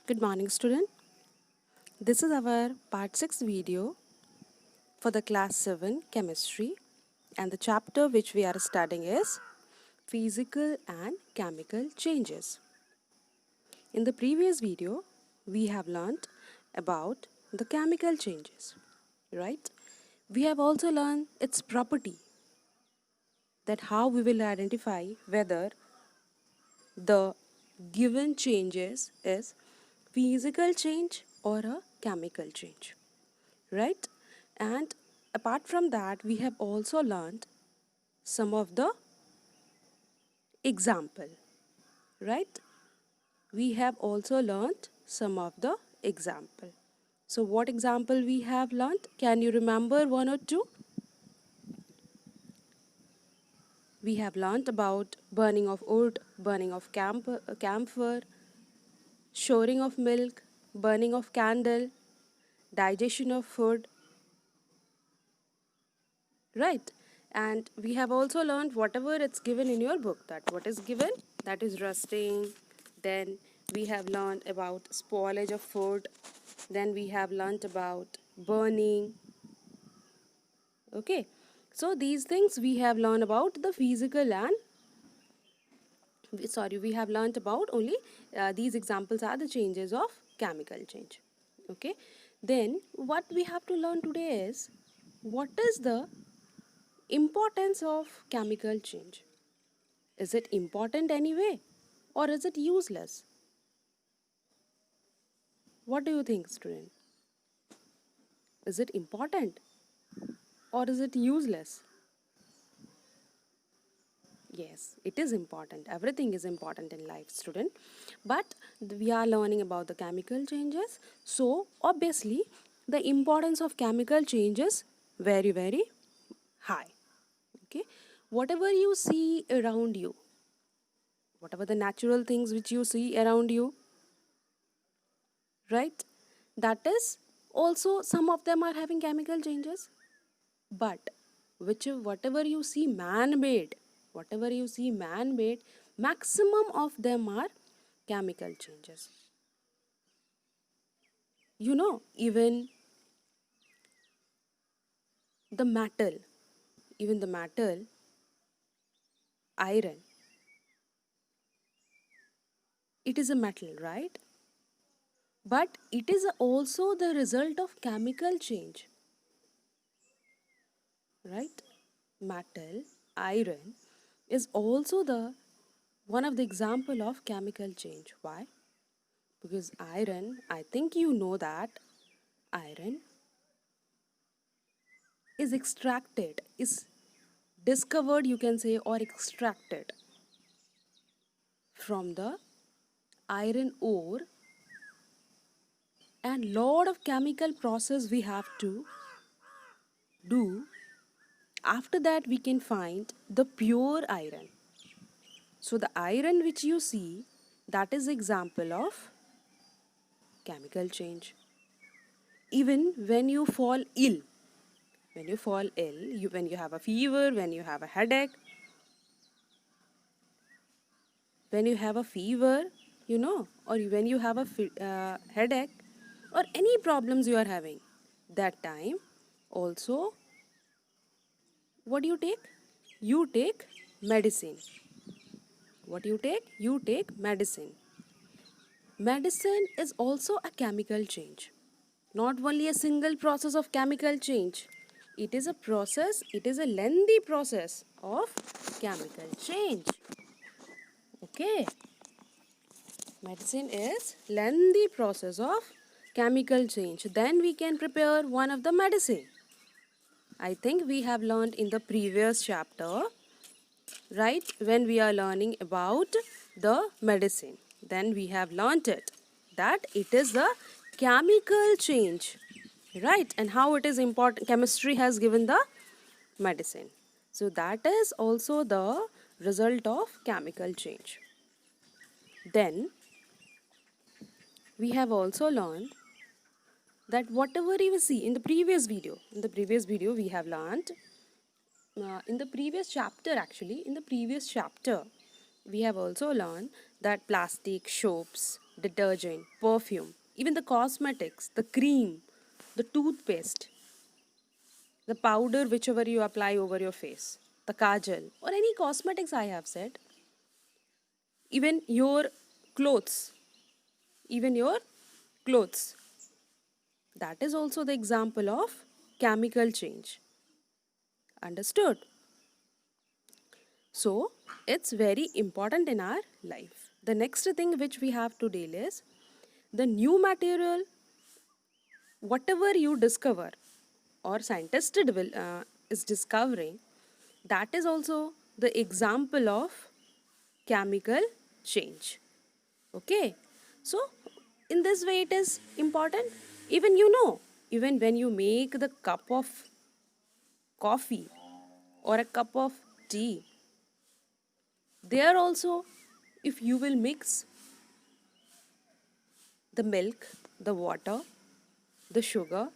Good morning, student. This is our part 6 video for the class 7 chemistry, and the chapter which we are studying is physical and chemical changes. In the previous video, we have learned about the chemical changes, right? We have also learned its property, that how we will identify whether the given changes is physical change or a chemical change, right? And apart from that, we have also learned some of the example, right? We have also learned some of the example. So what example we have learned? Can you remember one or two? We have learned about burning of wood, burning of camphor, shoring of milk, burning of candle, digestion of food, right? And we have also learned whatever it's given in your book, that what is given, that is rusting. Then we have learned about spoilage of food. Then we have learned about burning. Okay, so these things we have learned about the physical and we have learned about only these examples are the changes of chemical change. Okay, then what we have to learn today is what is the importance of chemical change. Is it important anyway, or is it useless? What do you think, student? Is it important or is it useless? Yes, it is important. Everything is important in life, student. But we are learning about the chemical changes. So, obviously, the importance of chemical changes very, very high. Okay, whatever you see around you, whatever the natural things which you see around you, right? That is also some of them are having chemical changes, but whatever you see man-made, maximum of them are chemical changes. Even the metal, even the metal, iron, it is a metal, right? But it is also the result of chemical change, right? Metal, iron is also the one of the example of chemical change. Why? Because iron, I think you know that iron is extracted, is discovered, you can say, or extracted from the iron ore, and lot of chemical process we have to do. After that we can find the pure iron. So the iron which you see, that is example of chemical change. Even when you fall ill, when you have a fever, when you have a headache, when you have a fever, or when you have a headache, or any problems you are having, that time also, what do you take? You take medicine. What you take? You take medicine. Medicine is also a chemical change. Not only a single process of chemical change. It is a process, it is a lengthy process of chemical change. Okay. Medicine is lengthy process of chemical change. Then we can prepare one of the medicine. I think we have learned in the previous chapter, right? When we are learning about the medicine, then we have learned it, that it is the chemical change, right? And how it is important. Chemistry has given the medicine. So that is also the result of chemical change. Then we have also learned that whatever you see in the previous video we have learned in the previous chapter, actually in the previous chapter we have also learned that plastic soaps, detergent, perfume, even the cosmetics, the cream, the toothpaste, the powder whichever you apply over your face, the kajal, or any cosmetics I have said, even your clothes, even your clothes. That is also the example of chemical change. Understood? So, it's very important in our life. The next thing which we have to deal is the new material, whatever you discover or scientist is discovering, that is also the example of chemical change. Okay, so in this way it is important. Even even when you make the cup of coffee or a cup of tea, there also, if you will mix the milk, the water, the sugar,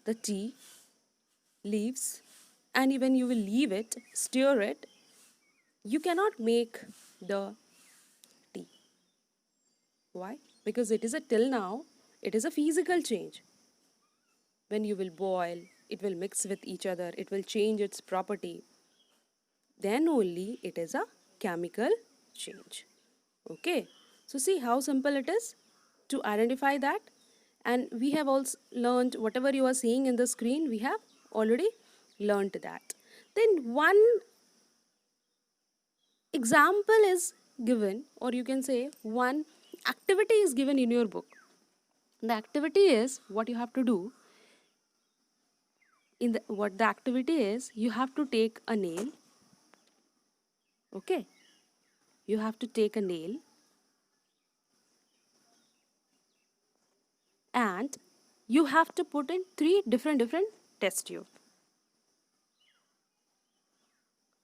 the tea, leaves, and even you will leave it, stir it, you cannot make the tea. Why? Because it is a till now, it is a physical change. When you will boil, it will mix with each other, it will change its property. Then only it is a chemical change. Okay, so see how simple it is to identify that. And we have also learned whatever you are seeing in the screen, we have already learned that. Then one example is given, or you can say one activity is given in your book. The activity is what you have to do. What the activity is, you have to take a nail. Okay, you have to take a nail and you have to put in three different test tube.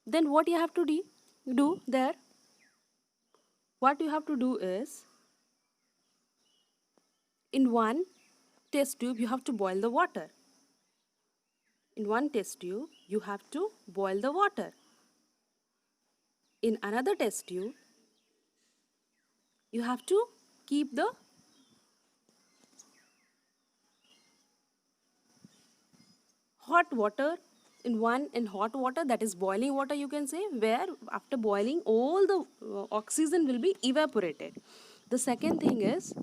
Then what you have to do there, what you have to do is, in one test tube you have to boil the water. In one test tube you have to boil the water. In another test tube you have to keep the hot water, in hot water, that is boiling water you can say, where after boiling all the oxygen will be evaporated. The second thing is,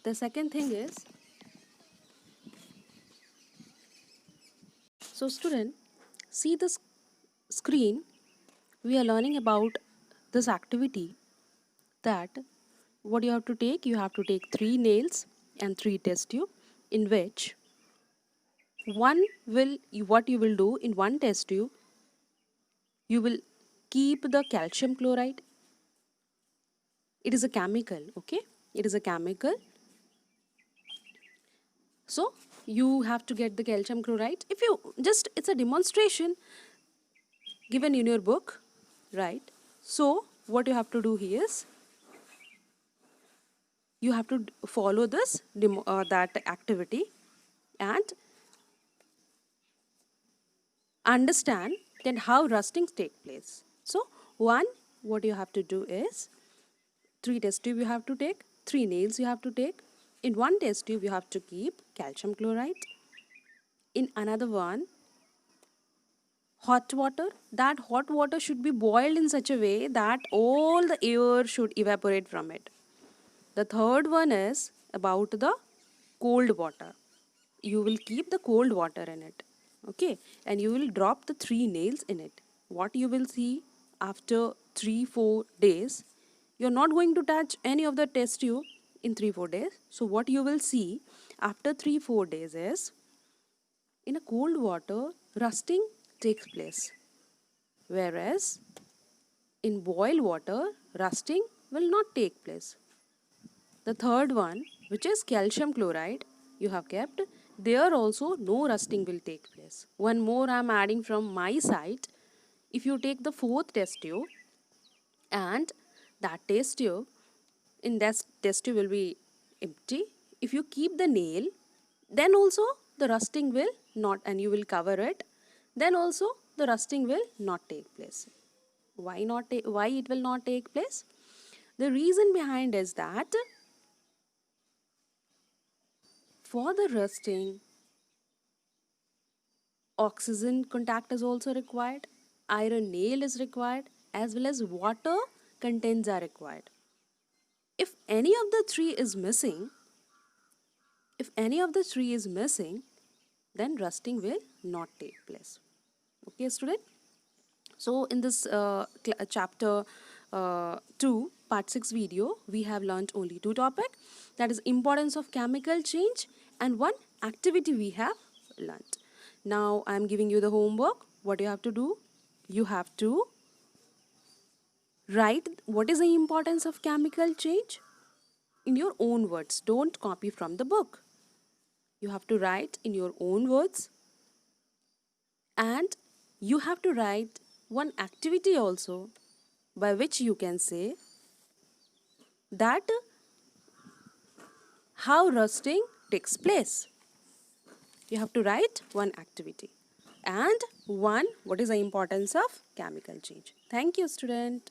the second thing is, so student, see this screen, we are learning about this activity, that what you have to take three nails and three test tube, in which one will, what you will do in one test tube, you will keep the calcium chloride. It is a chemical, okay? It is a chemical. So you have to get the calcium chloride. If you just, it's a demonstration given in your book, right? So what you have to do here is, you have to follow this that activity and understand then how rusting take place. So one, what you have to do is, three test tube you have to take, three nails you have to take. In one test tube you have to keep calcium chloride. In another one, hot water. That hot water should be boiled in such a way that all the air should evaporate from it. The third one is about the cold water. You will keep the cold water in it, okay, and you will drop the three nails in it. What you will see after 3-4 days, you're not going to touch any of the test tube in 3-4 days. So what you will see after 3-4 days is, in a cold water rusting takes place, whereas in boiled water rusting will not take place. The third one, which is calcium chloride, you have kept, there also no rusting will take place. One more I am adding from my side. If you take the fourth test tube, and that test tube, in that test tube will be empty. If you keep the nail, then also the rusting will not, and you will cover it, then also the rusting will not take place. Why it will not take place? The reason behind is that for the rusting, oxygen contact is also required, iron nail is required, as well as water contents are required. If any of the three is missing, if any of the three is missing, then rusting will not take place. Okay, student? So in this chapter 2, part 6 video, we have learned only two topics. That is importance of chemical change and one activity we have learned. Now I am giving you the homework. What you have to do? You have to write what is the importance of chemical change in your own words. Don't copy from the book. You have to write in your own words, and you have to write one activity also by which you can say that how rusting takes place. You have to write one activity and one what is the importance of chemical change. Thank you, student.